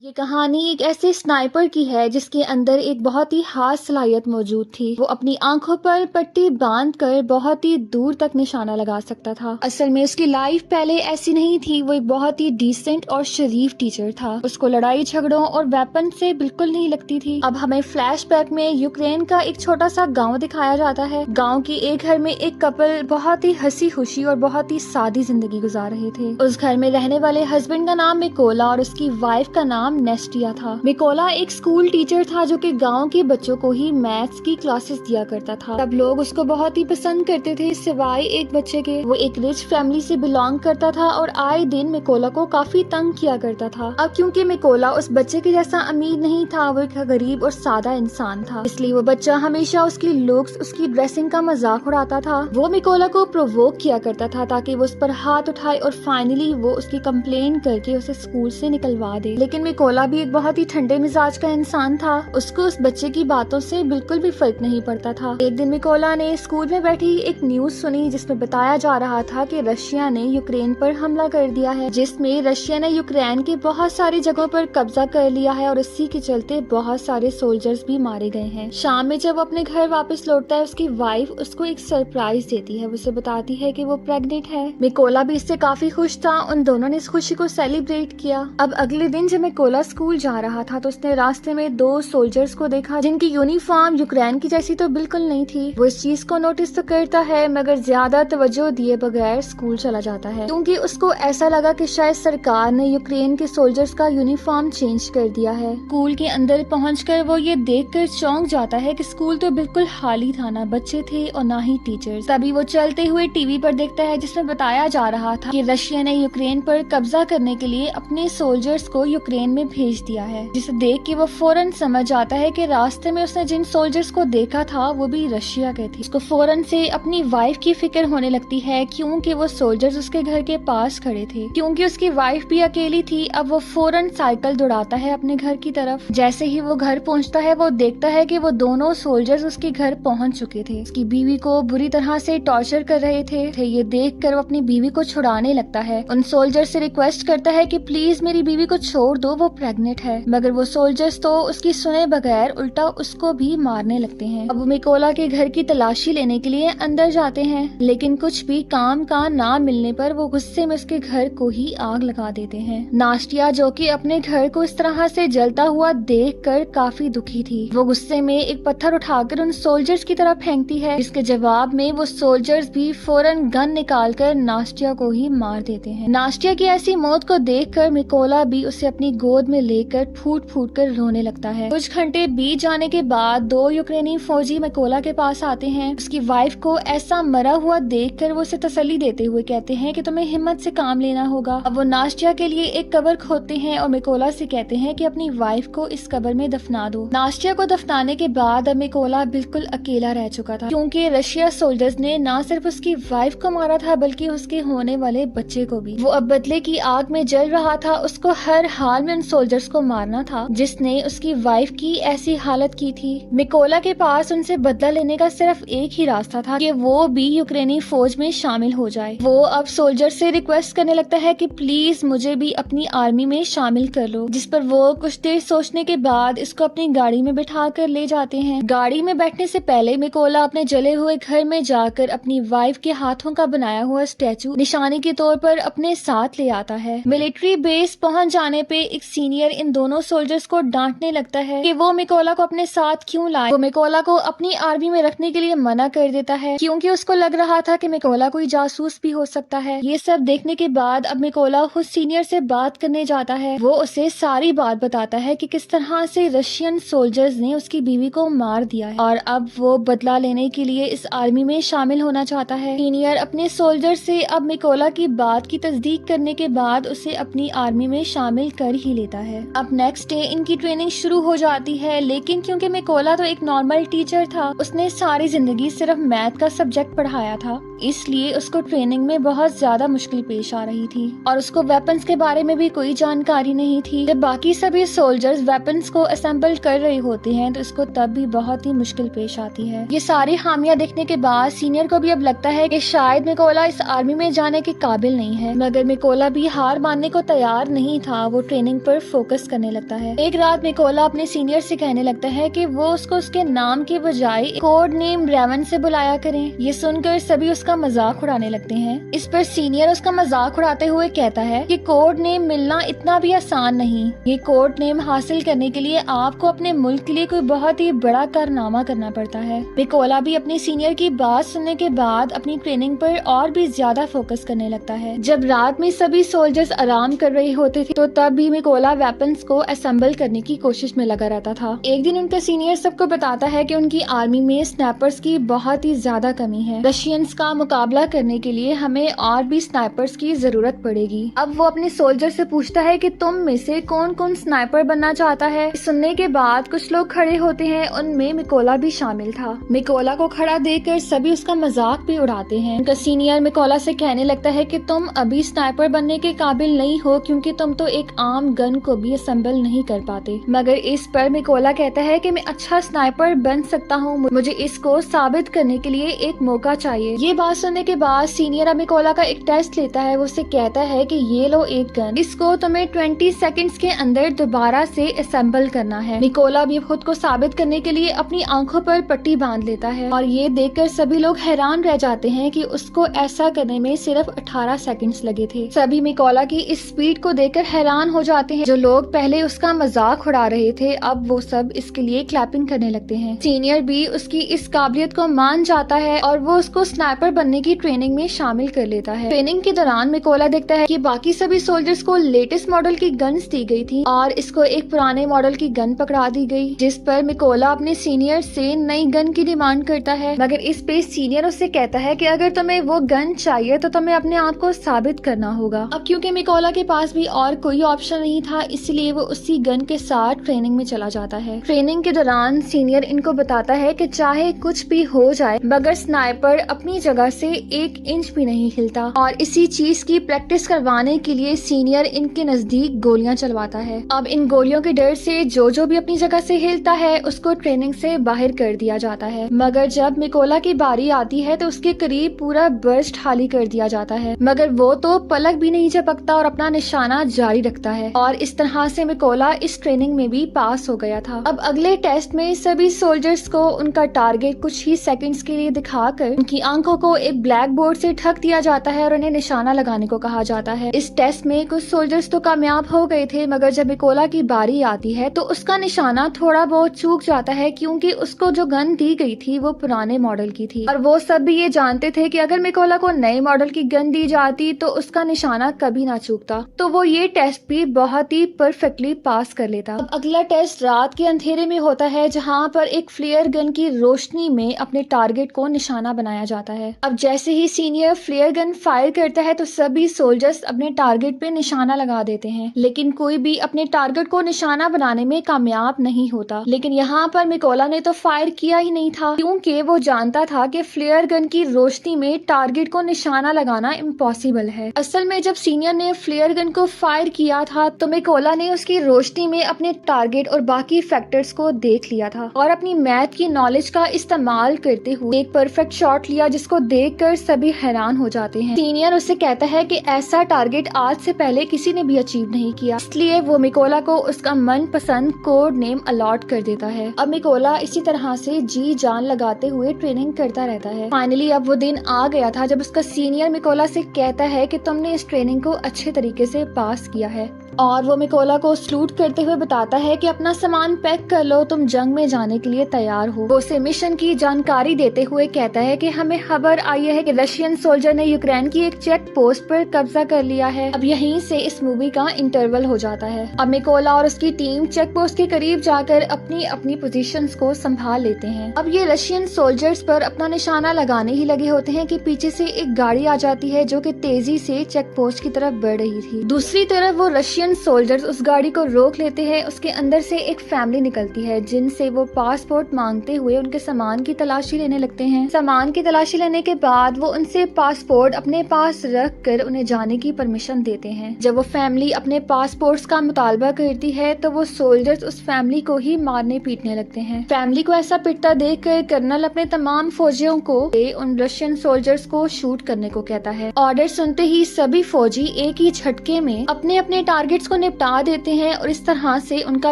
ये कहानी एक ऐसे स्नाइपर की है जिसके अंदर एक बहुत ही खास सलाहियत मौजूद थी। वो अपनी आंखों पर पट्टी बांधकर बहुत ही दूर तक निशाना लगा सकता था। असल में उसकी लाइफ पहले ऐसी नहीं थी। वो एक बहुत ही डिसेंट और शरीफ टीचर था। उसको लड़ाई झगड़ों और वेपन से बिल्कुल नहीं लगती थी। अब हमें फ्लैशबैक में यूक्रेन का एक छोटा सा गाँव दिखाया जाता है। गाँव के एक घर में एक कपल बहुत ही हंसी खुशी और बहुत ही सादी जिंदगी गुजार रहे थे। उस घर में रहने वाले हस्बैंड का नाम मिकोला और उसकी वाइफ का नाम नेस्टिया था। मिकोला एक स्कूल टीचर था जो कि गांव के बच्चों को ही मैथ्स की क्लासेस दिया करता था। सब लोग उसको बहुत ही पसंद करते थे सिवाय एक बच्चे के। वो एक रिच फैमिली से बिलोंग करता था और आए दिन मिकोला को काफी तंग किया करता था। अब क्योंकि मिकोला उस बच्चे के जैसा अमीर नहीं था, वो एक गरीब और सादा इंसान था, इसलिए वो बच्चा हमेशा उसकी लुक्स, उसकी ड्रेसिंग का मजाक उड़ाता था। वो मिकोला को प्रोवोक किया करता था ताकि वो उस पर हाथ उठाए और फाइनली वो उसकी कंप्लेन करके उसे स्कूल से निकलवा दे। लेकिन मिकोला भी एक बहुत ही ठंडे मिजाज का इंसान था। उसको उस बच्चे की बातों से बिल्कुल भी फर्क नहीं पड़ता था। एक दिन मिकोला ने स्कूल में बैठी एक न्यूज सुनी जिसमें बताया जा रहा था कि रशिया ने यूक्रेन पर हमला कर दिया है, जिसमें रशिया ने यूक्रेन की बहुत सारी जगहों पर कब्जा कर लिया है और इसी के चलते बहुत सारे सोल्जर्स भी मारे गए हैं। शाम में जब अपने घर वापस लौटता है, उसकी वाइफ उसको एक सरप्राइज देती है। उसे बताती है कि वो प्रेग्नेंट है। मिकोला भी इससे काफी खुश था। उन दोनों ने इस खुशी को सेलिब्रेट किया। अब अगले दिन जब मिकोला स्कूल जा रहा था तो उसने रास्ते में दो सोल्जर्स को देखा जिनकी यूनिफॉर्म यूक्रेन की जैसी तो बिल्कुल नहीं थी। वो इस चीज को नोटिस तो करता है मगर ज्यादा तवज्जो दिए बगैर स्कूल चला जाता है, क्योंकि उसको ऐसा लगा कि शायद सरकार ने यूक्रेन के सोल्जर्स का यूनिफॉर्म चेंज कर दिया है। स्कूल के अंदर पहुंचकर वो ये देखकर चौंक जाता है कि स्कूल तो बिल्कुल खाली था, ना बच्चे थे और ना ही टीचर्स। तभी वो चलते हुए टीवी पर देखता है जिसमें बताया जा रहा था कि रशिया ने यूक्रेन पर कब्जा करने के लिए अपने सोल्जर्स को यूक्रेन में भेज दिया है। जिसे देख के वो फौरन समझ आता है कि रास्ते में उसने जिन सोल्जर्स को देखा था वो भी रशिया के थे। उसको फौरन से अपनी वाइफ की फिक्र होने लगती है, क्योंकि वो सोल्जर्स उसके घर के पास खड़े थे। क्योंकि उसकी वाइफ भी अकेली थी, अब वो फौरन साइकिल दौड़ाता है अपने घर की तरफ। जैसे ही वो घर पहुंचता है, वो देखता है कि वो दोनों सोल्जर्स उसके घर पहुंच चुके थे। उसकी बीवी को बुरी तरह से टॉर्चर कर रहे थे। ये देख कर वो अपनी बीवी को छुड़ाने लगता है। उन सोल्जर से रिक्वेस्ट करता है कि प्लीज मेरी बीवी को छोड़ दो, वो प्रेग्नेंट है। मगर वो सोल्जर्स तो उसकी सुने बगैर उल्टा उसको भी मारने लगते हैं। अब वो मिकोला के घर की तलाशी लेने के लिए अंदर जाते हैं, लेकिन कुछ भी काम का ना मिलने पर वो गुस्से में उसके घर को ही आग लगा देते हैं। नास्टिया, जो कि अपने घर को इस तरह से जलता हुआ देखकर काफी दुखी थी, वो गुस्से में एक पत्थर उठाकर उन सोल्जर्स की तरफ फेंकती है, जिसके जवाब में वो सोल्जर्स भी फौरन गन निकालकर नास्टिया को ही मार देते हैं। नास्टिया की ऐसी मौत को देखकर मिकोला भी उसे अपनी गोद में लेकर फूट फूट कर रोने लगता है। कुछ घंटे बीत जाने के बाद दो यूक्रेनी फौजी मिकोला के पास आते हैं। उसकी वाइफ को ऐसा मरा हुआ देखकर वो उसे तसल्ली देते हुए कहते हैं कि तुम्हें हिम्मत से काम लेना होगा। अब वो नास्टिया के लिए एक कब्र खोदते हैं और मिकोला से कहते हैं कि अपनी वाइफ को इस कब्र में दफना दो। नास्टिया को दफनाने के बाद अब मिकोला बिल्कुल अकेला रह चुका था, क्योंकि रशिया सोल्जर्स ने न सिर्फ उसकी वाइफ को मारा था बल्कि उसके होने वाले बच्चे को भी। वो अब बदले की आग में जल रहा था। उसको हर हाल में उन सोल्जर्स को मारना था जिसने उसकी वाइफ की ऐसी हालत की थी। मिकोला के पास उनसे बदला लेने का सिर्फ एक ही रास्ता था कि वो भी यूक्रेनी फौज में शामिल हो जाए। वो अब सोल्जर से रिक्वेस्ट करने लगता है कि प्लीज मुझे भी अपनी आर्मी में शामिल कर लो, जिस पर वो कुछ देर सोचने के बाद इसको अपनी गाड़ी में बिठा कर ले जाते हैं। गाड़ी में बैठने से पहले मिकोला अपने जले हुए घर में जाकर अपनी वाइफ के हाथों का बनाया हुआ स्टैचू निशानी के तौर पर अपने साथ ले आता है। मिलिट्री बेस पहुंच जाने पे एक सीनियर इन दोनों सोल्जर्स को डांटने लगता है कि वो मिकोला को अपने साथ क्यों लाए। वो मिकोला को अपनी आर्मी में रखने के लिए मना कर देता है, क्योंकि उसको लग रहा था कि मिकोला कोई जासूस भी हो सकता है। ये सब देखने के बाद अब मिकोला खुद सीनियर से बात करने जाता है। वो उसे सारी बात बताता है कि किस तरह से रशियन सोल्जर्स ने उसकी बीवी को मार दिया है और अब वो बदला लेने के लिए इस आर्मी में शामिल होना चाहता है। सीनियर अपने सोल्जर से अब मिकोला की बात की तस्दीक करने के बाद उसे अपनी आर्मी में शामिल कर ही लेता है। अब नेक्स्ट डे इनकी ट्रेनिंग शुरू हो जाती है, लेकिन क्योंकि मिकोला तो एक नॉर्मल टीचर था, उसने सारी जिंदगी सिर्फ मैथ का सब्जेक्ट पढ़ाया था, इसलिए उसको ट्रेनिंग में बहुत ज्यादा मुश्किल पेश आ रही थी और उसको वेपन्स के बारे में भी कोई जानकारी नहीं थी। जब बाकी सभी सोल्जर्स वेपन्स को असेंबल कर रहे होते हैं तो इसको तब भी बहुत ही मुश्किल पेश आती है। ये सारी खामियां देखने के बाद सीनियर को भी अब लगता है कि शायद मिकोला इस आर्मी में जाने के काबिल नहीं है, मगर मिकोला भी हार मानने को तैयार नहीं था। वो ट्रेनिंग पर पर फोकस करने लगता है। एक रात मिकोला अपने सीनियर से कहने लगता है कि वो उसको उसके नाम के बजाय कोड नेम रेवन से बुलाया करें। ये सुनकर सभी उसका मजाक उड़ाने लगते हैं। इस पर सीनियर उसका मजाक उड़ाते हुए कहता है कि कोड नेम मिलना इतना भी आसान नहीं। ये कोड नेम हासिल करने के लिए आपको अपने मुल्क के लिए कोई बहुत ही बड़ा कारनामा करना पड़ता है। मिकोला भी अपने सीनियर की बात सुनने के बाद अपनी ट्रेनिंग पर और भी ज्यादा फोकस करने लगता है। जब रात में सभी सोल्जर्स आराम कर रहे होते थे तो तब भी मिकोला वेपन्स को असेंबल करने की कोशिश में लगा रहता था। एक दिन उनका सीनियर सबको बताता है कि उनकी आर्मी में स्नाइपर्स की बहुत ही ज्यादा कमी है। रशियंस का मुकाबला करने के लिए हमें और भी स्नाइपर्स की जरूरत पड़ेगी। अब वो अपने सोल्जर से पूछता है कि तुम में से कौन कौन स्नाइपर बनना चाहता है। सुनने के बाद कुछ लोग खड़े होते हैं, उनमें मिकोला भी शामिल था। मिकोला को खड़ा देखकर सभी उसका मजाक भी उड़ाते हैं। उनका सीनियर मिकोला से कहने लगता है कि तुम अभी स्नाइपर बनने के काबिल नहीं हो क्योंकि तुम तो एक आम गन को भी असेंबल नहीं कर पाते। मगर इस पर मिकोला कहता है कि मैं अच्छा स्नाइपर बन सकता हूँ, मुझे इसको साबित करने के लिए एक मौका चाहिए। ये बात सुनने के बाद सीनियर मिकोला का एक टेस्ट लेता है। वो उससे कहता है कि ये लो एक गन, इसको तुम्हें 20 सेकंड्स के अंदर दोबारा से असेंबल करना है। मिकोला भी खुद को साबित करने के लिए अपनी आंखों पर पट्टी बांध लेता है और ये देखकर सभी लोग हैरान रह जाते हैं कि उसको ऐसा करने में सिर्फ 18 सेकंड्स लगे थे। सभी मिकोला की इस स्पीड को देखकर हैरान हो जाते हैं। जो लोग पहले उसका मजाक उड़ा रहे थे अब वो सब इसके लिए क्लैपिंग करने लगते हैं। सीनियर भी उसकी इस काबिलियत को मान जाता है और वो उसको स्नाइपर बनने की ट्रेनिंग में शामिल कर लेता है। ट्रेनिंग के दौरान मिकोला देखता है कि बाकी सभी सोल्जर्स को लेटेस्ट मॉडल की गन्स दी गई थी और इसको एक पुराने मॉडल की गन पकड़ा दी गई, जिस पर मिकोला अपने सीनियर से नई गन की डिमांड करता है। मगर इस पे सीनियर उससे कहता है कि अगर तुम्हें वो गन चाहिए तो तुम्हें अपने आप को साबित करना होगा। अब क्योंकि मिकोला के पास भी और कोई ऑप्शन नहीं था इसलिए वो उसी गन के साथ ट्रेनिंग में चला जाता है। ट्रेनिंग के दौरान सीनियर इनको बताता है कि चाहे कुछ भी हो जाए मगर स्नाइपर अपनी जगह से 1 इंच भी नहीं हिलता और इसी चीज की प्रैक्टिस करवाने के लिए सीनियर इनके नजदीक गोलियां चलवाता है। अब इन गोलियों के डर से जो भी अपनी जगह से हिलता है उसको ट्रेनिंग से बाहर कर दिया जाता है। मगर जब मिकोला की बारी आती है तो उसके करीब पूरा बर्स्ट खाली कर दिया जाता है, मगर वो तो पलक भी नहीं झपकता और अपना निशाना जारी रखता है और इस तरह से मिकोला इस ट्रेनिंग में भी पास हो गया था। अब अगले टेस्ट में सभी सोल्जर्स को उनका टारगेट कुछ ही सेकंड्स के लिए दिखाकर उनकी आंखों को एक ब्लैक बोर्ड से ढक दिया जाता है और उन्हें निशाना लगाने को कहा जाता है। इस टेस्ट में कुछ सोल्जर्स तो कामयाब हो गए थे मगर जब मिकोला की बारी आती है तो उसका निशाना थोड़ा बहुत चूक जाता है क्योंकि उसको जो गन दी गई थी वो पुराने मॉडल की थी और वो सब भी ये जानते थे कि अगर मिकोला को नए मॉडल की गन दी जाती तो उसका निशाना कभी ना चूकता, तो वो ये टेस्ट भी बहुत ही परफेक्टली पास कर लेता। अब अगला टेस्ट रात के अंधेरे में होता है जहाँ पर एक फ्लेयर गन की रोशनी में अपने टारगेट को निशाना बनाया जाता है। अब जैसे ही सीनियर फ्लेयर गन फायर करता है तो सभी सोल्जर्स अपने टारगेट पे निशाना लगा देते हैं, लेकिन कोई भी अपने टारगेट को निशाना बनाने में कामयाब नहीं होता। लेकिन यहाँ पर मिकोला ने तो फायर किया ही नहीं था क्योंकि वो जानता था कि फ्लेयर गन की रोशनी में टारगेट को निशाना लगाना इम्पॉसिबल है। असल में जब सीनियर ने फ्लेयर गन को फायर किया था तो मिकोला ने उसकी रोशनी में अपने टारगेट और बाकी फैक्टर्स को देख लिया था और अपनी मैथ की नॉलेज का इस्तेमाल करते हुए एक परफेक्ट शॉट लिया जिसको देखकर सभी हैरान हो जाते हैं। सीनियर उससे कहता है कि ऐसा टारगेट आज से पहले किसी ने भी अचीव नहीं किया, इसलिए वो मिकोला को उसका मनपसंद कोड नेम अलॉट कर देता है। अब मिकोला इसी तरह से जी जान लगाते हुए ट्रेनिंग करता रहता है। फाइनली अब वो दिन आ गया था जब उसका सीनियर मिकोला से कहता है कि तुमने इस ट्रेनिंग को अच्छे तरीके से पास किया है और वो मिकोला को सलूट करते हुए बताता है कि अपना सामान पैक कर लो, तुम जंग में जाने के लिए तैयार हो। वो उसे मिशन की जानकारी देते हुए कहता है कि हमें खबर आई है कि रशियन सोल्जर ने यूक्रेन की एक चेक पोस्ट पर कब्जा कर लिया है। अब यहीं से इस मूवी का इंटरवल हो जाता है। अब मिकोला और उसकी टीम चेक पोस्ट के करीब जाकर अपनी अपनी पोजीशंस को संभाल लेते हैं। अब ये रशियन सोल्जर्स पर अपना निशाना लगाने ही लगे होते हैं कि पीछे से एक गाड़ी आ जाती है जो कि तेजी से चेक पोस्ट की तरफ बढ़ रही थी। दूसरी तरफ वो रशियन सोल्जर्स उस गाड़ी को रोक लेते हैं। उसके अंदर से एक फैमिली निकलती है जिनसे वो पासपोर्ट मांगते हुए उनके सामान की तलाशी लेने लगते हैं। सामान की तलाशी लेने के बाद वो उनसे पासपोर्ट अपने पास रख कर उन्हें जाने की परमिशन देते हैं। जब वो फैमिली अपने पासपोर्ट्स का मुतालबा करती है तो वो सोल्जर्स उस फैमिली को ही मारने पीटने लगते हैं। फैमिली को ऐसा पिटता देख कर कर्नल अपने तमाम फौजियों को उन रशियन सोल्जर्स को शूट करने को कहता है। ऑर्डर सुनते ही सभी फौजी एक ही झटके में अपने अपने टारगेट टारगेट्स को निपटा देते हैं और इस तरह से उनका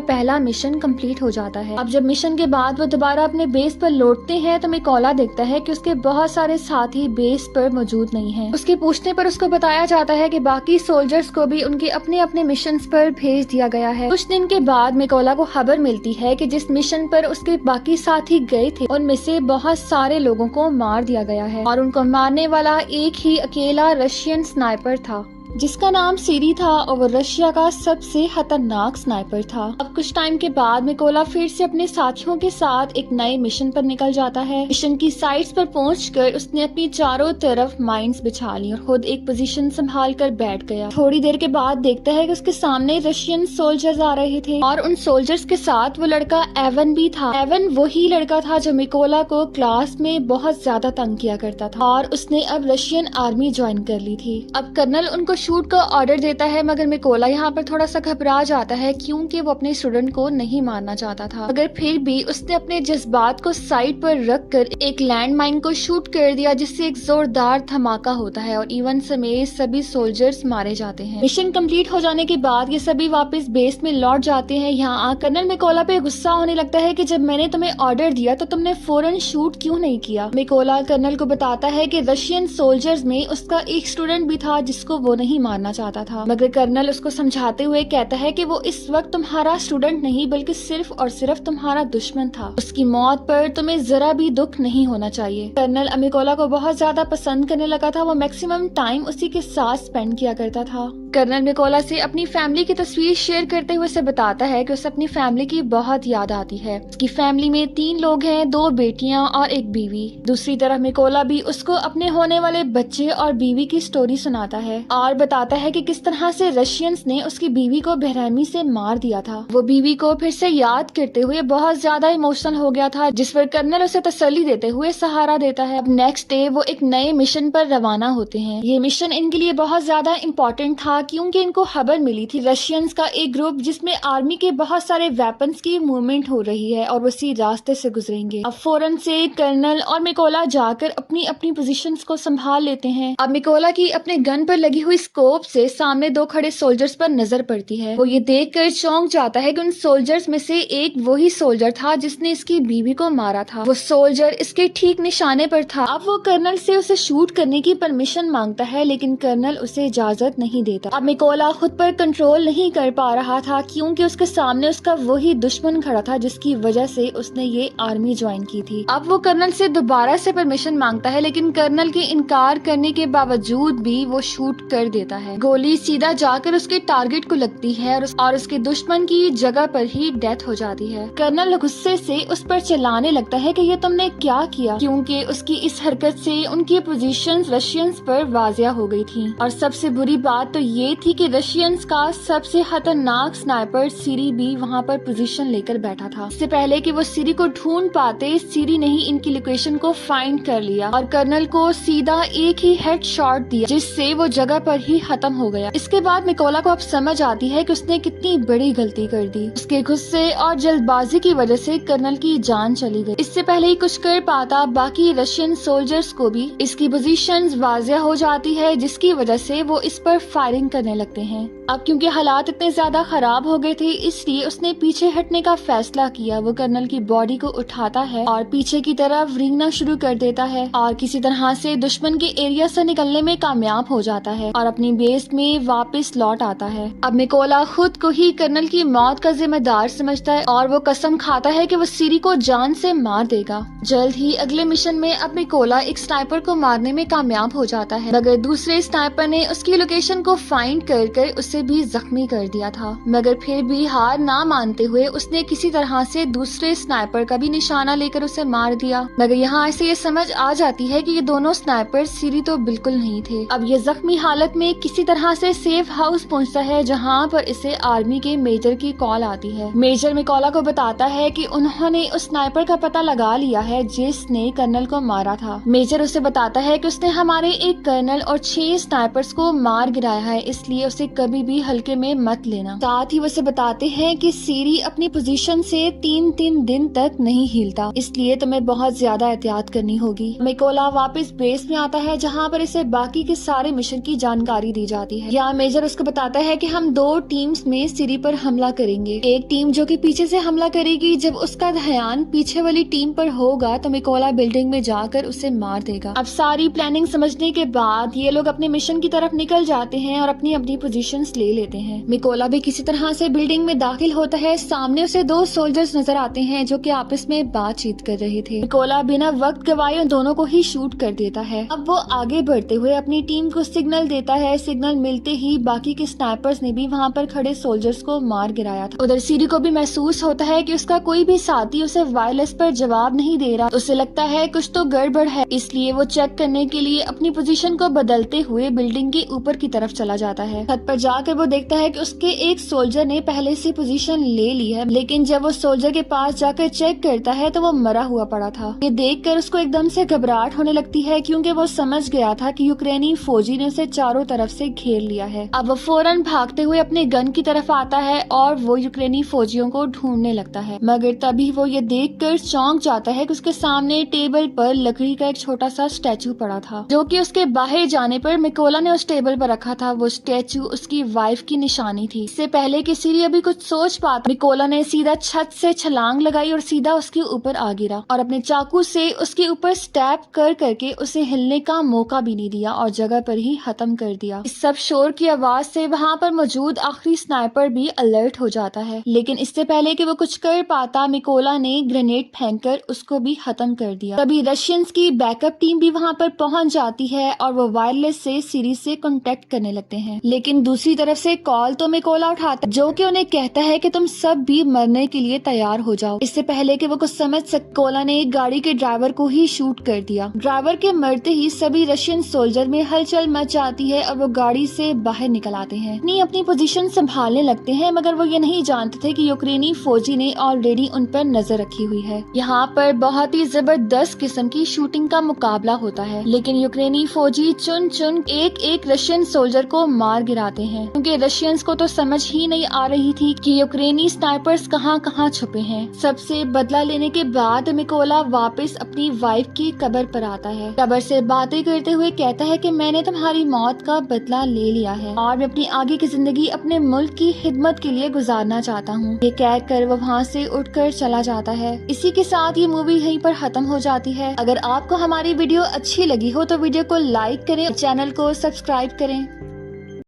पहला मिशन कंप्लीट हो जाता है। अब जब मिशन के बाद वो दोबारा अपने बेस पर लौटते हैं तो मिकोला देखता है कि उसके बहुत सारे साथी बेस पर मौजूद नहीं हैं। उसके पूछने पर उसको बताया जाता है कि बाकी सोल्जर्स को भी उनके अपने अपने मिशन पर भेज दिया गया है। कुछ दिन के बाद मिकोला को खबर मिलती है कि जिस मिशन पर उसके बाकी साथी गए थे उनमें से बहुत सारे लोगों को मार दिया गया है और उनको मारने वाला एक ही अकेला रशियन स्नाइपर था जिसका नाम सीरी था और वो रशिया का सबसे खतरनाक स्नाइपर था। अब कुछ टाइम के बाद मिकोला फिर से अपने साथियों के साथ एक नए मिशन पर निकल जाता है। मिशन की साइट्स पर पहुंचकर उसने अपनी चारों तरफ माइंस बिछा ली और खुद एक पोजीशन संभाल कर बैठ गया। थोड़ी देर के बाद देखता है कि उसके सामने रशियन सोल्जर्स आ रहे थे और उन सोल्जर्स के साथ वो लड़का एवन भी था। एवन वही लड़का था जो मिकोला को क्लास में बहुत ज्यादा तंग किया करता था और उसने अब रशियन आर्मी ज्वाइन कर ली थी। अब कर्नल उनको शूट का ऑर्डर देता है मगर मिकोला यहाँ पर थोड़ा सा घबरा जाता है क्योंकि वो अपने स्टूडेंट को नहीं मारना चाहता था। मगर फिर भी उसने अपने जज्बात को साइड पर रख कर एक लैंड माइन को शूट कर दिया जिससे एक जोरदार धमाका होता है और इवन समेत सभी सोल्जर्स मारे जाते हैं। मिशन कंप्लीट हो जाने के बाद ये सभी वापस बेस में लौट जाते हैं। यहाँ कर्नल मिकोला पे गुस्सा होने लगता है कि जब मैंने तुम्हें ऑर्डर दिया तो तुमने फौरन शूट क्यों नहीं किया। मिकोला कर्नल को बताता है कि रशियन सोल्जर्स में उसका एक स्टूडेंट भी था जिसको वो नहीं मारना चाहता था मगर कर्नल उसको समझाते हुए कहता है कि वो इस वक्त तुम्हारा स्टूडेंट नहीं बल्कि सिर्फ और सिर्फ तुम्हारा दुश्मन था। उसकी मौत पर तुम्हें जरा भी दुख नहीं होना चाहिए। कर्नल मिकोला को बहुत ज्यादा पसंद करने लगा था। वो मैक्सिमम टाइम उसी के साथ स्पेंड किया करता था। कर्नल मिकोला से अपनी फैमिली की तस्वीर शेयर करते हुए उसे बताता है कि उसे अपनी फैमिली की बहुत याद आती है। उसकी फैमिली में 3 लोग हैं, 2 बेटियां और एक बीवी। दूसरी तरफ मिकोला भी उसको अपने होने वाले बच्चे और बीवी की स्टोरी सुनाता है और बताता है कि किस तरह से रशियंस ने उसकी बीवी को बेरहमी से मार दिया था। वो बीवी को फिर से याद करते हुए बहुत ज्यादा इमोशनल हो गया था जिस पर कर्नल उसे तसल्ली देते हुए सहारा देता है। अब नेक्स्ट डे वो एक नए मिशन पर रवाना होते हैं। ये मिशन इनके लिए बहुत ज्यादा इम्पोर्टेंट था क्योंकि इनको खबर मिली थी रशियंस का एक ग्रुप जिसमें आर्मी के बहुत सारे वेपन्स की मूवमेंट हो रही है और वो इसी रास्ते से गुजरेंगे। अब फौरन से कर्नल और मिकोला जाकर अपनी अपनी पोजीशंस को संभाल लेते हैं। अब मिकोला की अपने गन पर लगी हुई स्कोप से सामने 2 खड़े सोल्जर्स पर नजर पड़ती है। वो ये देखकर चौंक जाता है कि उन सोल्जर्स में से एक वही सोल्जर था जिसने इसकी बीवी को मारा था। वो सोल्जर इसके ठीक निशाने पर था। अब वो कर्नल से उसे शूट करने की परमिशन मांगता है लेकिन कर्नल उसे इजाजत नहीं देता। अब मिकोला खुद पर कंट्रोल नहीं कर पा रहा था क्योंकि उसके सामने उसका वही दुश्मन खड़ा था जिसकी वजह से उसने ये आर्मी ज्वाइन की थी। अब वो कर्नल से दोबारा से परमिशन मांगता है लेकिन कर्नल के इनकार करने के बावजूद भी वो शूट कर देता है। गोली सीधा जाकर उसके टारगेट को लगती है और उसके दुश्मन की जगह पर ही डेथ हो जाती है। कर्नल गुस्से से उस पर चिल्लाने लगता है कि ये तुमने क्या किया क्योंकि उसकी इस हरकत से उनकी पोजीशंस रशियंस पर वाजिया हो गई थी। और सबसे बुरी बात तो ये थी कि रशियंस का सबसे खतरनाक स्नाइपर सीरी भी वहाँ पर पोजीशन लेकर बैठा था। इससे पहले कि वो सीरी को ढूंढ पाते सीरी ने ही इनकी लोकेशन को फाइंड कर लिया और कर्नल को सीधा एक ही हेड शॉट दिया जिससे वो जगह पर ही खत्म हो गया। इसके बाद मिकोला को अब समझ आती है कि उसने कितनी बड़ी गलती कर दी। उसके गुस्से और जल्दबाजी की वजह से कर्नल की जान चली गई। इससे पहले ही कुछ कर पाता बाकी रशियन सोल्जर्स को भी इसकी पोजीशंस वाजिया हो जाती है जिसकी वजह से वो इस पर फायरिंग करने लगते हैं। अब क्योंकि हालात इतने ज्यादा खराब हो गए थे इसलिए उसने पीछे हटने का फैसला किया। वो कर्नल की बॉडी को उठाता है और पीछे की तरफ रेंगना शुरू कर देता है और किसी तरह से दुश्मन के एरिया से निकलने में कामयाब हो जाता है और अपनी बेस में वापस लौट आता है। अब मिकोला खुद को ही कर्नल की मौत का जिम्मेदार समझता है और वो कसम खाता है कि वो सीरी को जान से मार देगा। जल्द ही अगले मिशन में अब मिकोला एक स्नाइपर को मारने में कामयाब हो जाता है मगर दूसरे स्नाइपर ने उसकी लोकेशन को फाइंड कर उसे भी जख्मी कर दिया था। मगर फिर भी हार ना मानते हुए उसने किसी तरह से दूसरे स्नाइपर का भी निशाना लेकर उसे मार दिया। मगर यहाँ से ये समझ आ जाती है कि ये दोनों स्नाइपर सीरी तो बिल्कुल नहीं थे। अब ये जख्मी हालत में किसी तरह से सेफ हाउस पहुँचता है जहाँ पर इसे आर्मी के मेजर की कॉल आती है। मेजर मिकोला को बताता है कि उन्होंने उस स्नाइपर का पता लगा लिया है जिसने कर्नल को मारा था। मेजर उसे बताता है कि उसने हमारे एक कर्नल और 6 स्नाइपर्स को मार गिराया है। इसलिए उसे कभी भी हल्के में मत लेना। साथ ही वो उसे बताते हैं कि सीरी अपनी पोजीशन से 3 दिन तक नहीं हिलता, इसलिए तुम्हें बहुत ज्यादा एहतियात करनी होगी। मिकोला वापस बेस में आता है जहाँ पर इसे बाकी के सारे मिशन की जानकारी दी जाती है। यहाँ मेजर उसको बताता है कि हम 2 टीम्स में सीरी पर हमला करेंगे। एक टीम जो कि पीछे से हमला करेगी, जब उसका ध्यान पीछे वाली टीम पर होगा तो मिकोला बिल्डिंग में जाकर उसे मार देगा। अब सारी प्लानिंग समझने के बाद ये लोग अपने मिशन की तरफ निकल जाते हैं और अपनी अपनी पोजीशंस ले लेते हैं। मिकोला भी किसी तरह से बिल्डिंग में दाखिल होता है। सामने उसे 2 सोल्जर्स नजर आते हैं जो कि आपस में बातचीत कर रहे थे। मिकोला बिना वक्त गवाए उन दोनों को ही शूट कर देता है। अब वो आगे बढ़ते हुए अपनी टीम को सिग्नल देता है। सिग्नल मिलते ही बाकी के स्नाइपर्स ने भी वहाँ पर खड़े सोल्जर्स को मार गिराया था। उधर सीरी को भी महसूस होता है कि उसका कोई भी साथी उसे वायरलेस पर जवाब नहीं दे रहा। उसे लगता है कुछ तो गड़बड़ है, इसलिए वो चेक करने के लिए अपनी पोजीशन को बदलते हुए बिल्डिंग के ऊपर की तरफ चला जाता है। छत पर जाकर वो देखता है कि उसके एक सोल्जर ने पहले से पोजीशन ले ली है, लेकिन जब वो सोल्जर के पास जाकर चेक करता है तो वो मरा हुआ पड़ा था। ये देखकर उसको एकदम से घबराहट होने लगती है, क्योंकि वो समझ गया था कि यूक्रेनी फौजी ने उसे चारों तरफ से घेर लिया है। अब वो फौरन भागते हुए अपने गन की तरफ आता है और वो यूक्रेनी फौजियों को ढूंढने लगता है, मगर तभी वो ये देखकर चौंक जाता है कि उसके सामने टेबल पर लकड़ी का एक छोटा सा स्टैचू पड़ा था, जो कि उसके बाहर जाने पर मिकोला ने उस टेबल पर रखा था। वो स्टैचू उसकी वाइफ की निशानी थी। इससे पहले कि सीरी अभी कुछ सोच पाता, मिकोला ने सीधा छत से छलांग लगाई और सीधा उसके ऊपर आ गिरा और अपने चाकू से उसके ऊपर स्टैब कर करके उसे हिलने का मौका भी नहीं दिया और जगह पर ही खत्म कर दिया। इस सब शोर की आवाज से वहाँ पर मौजूद आखिरी स्नाइपर भी अलर्ट हो जाता है, लेकिन इससे पहले कि वो कुछ कर पाता, मिकोला ने ग्रेनेड फेंककर उसको भी खत्म कर दिया। तभी रशियंस की बैकअप टीम भी वहाँ पर पहुंच जाती है और वो वायरलेस से सीरी से कांटेक्ट करने लगते हैं। लेकिन दूसरी तरफ से कॉल तो मिकोला उठाता, जो कि उन्हें कहता है कि तुम सब भी मरने के लिए तैयार हो जाओ। इससे पहले कि वो कुछ समझ सके, कोला ने एक गाड़ी के ड्राइवर को ही शूट कर दिया। ड्राइवर के मरते ही सभी रशियन सोल्जर में हलचल मच जाती है और वो गाड़ी से बाहर निकल आते हैं, अपनी पोजीशन संभालने लगते हैं, मगर वो ये नहीं जानते थे कि यूक्रेनी फौजी ने ऑलरेडी उन पर नजर रखी हुई है। यहाँ पर बहुत ही जबरदस्त किस्म की शूटिंग का मुकाबला होता है, लेकिन यूक्रेनी फौजी चुन चुन एक एक रशियन सोल्जर को मार गिराते हैं, क्योंकि रशियंस को तो समझ ही नहीं आ रही थी कि यूक्रेनी स्नाइपर्स कहाँ कहाँ छुपे हैं। सबसे बदला लेने के बाद मिकोला वापस अपनी वाइफ की कब्र पर आता है। कब्र से बातें करते हुए कहता है कि मैंने तुम्हारी मौत का बदला ले लिया है और मैं अपनी आगे की जिंदगी अपने मुल्क की खिदमत के लिए गुजारना चाहता हूँ। ये कहकर वो वहाँ से उठकर चला जाता है। इसी के साथ ये मूवी यहीं पर खत्म हो जाती है। अगर आपको हमारी वीडियो अच्छी लगी हो तो वीडियो को लाइक करें, चैनल को सब्सक्राइब करें।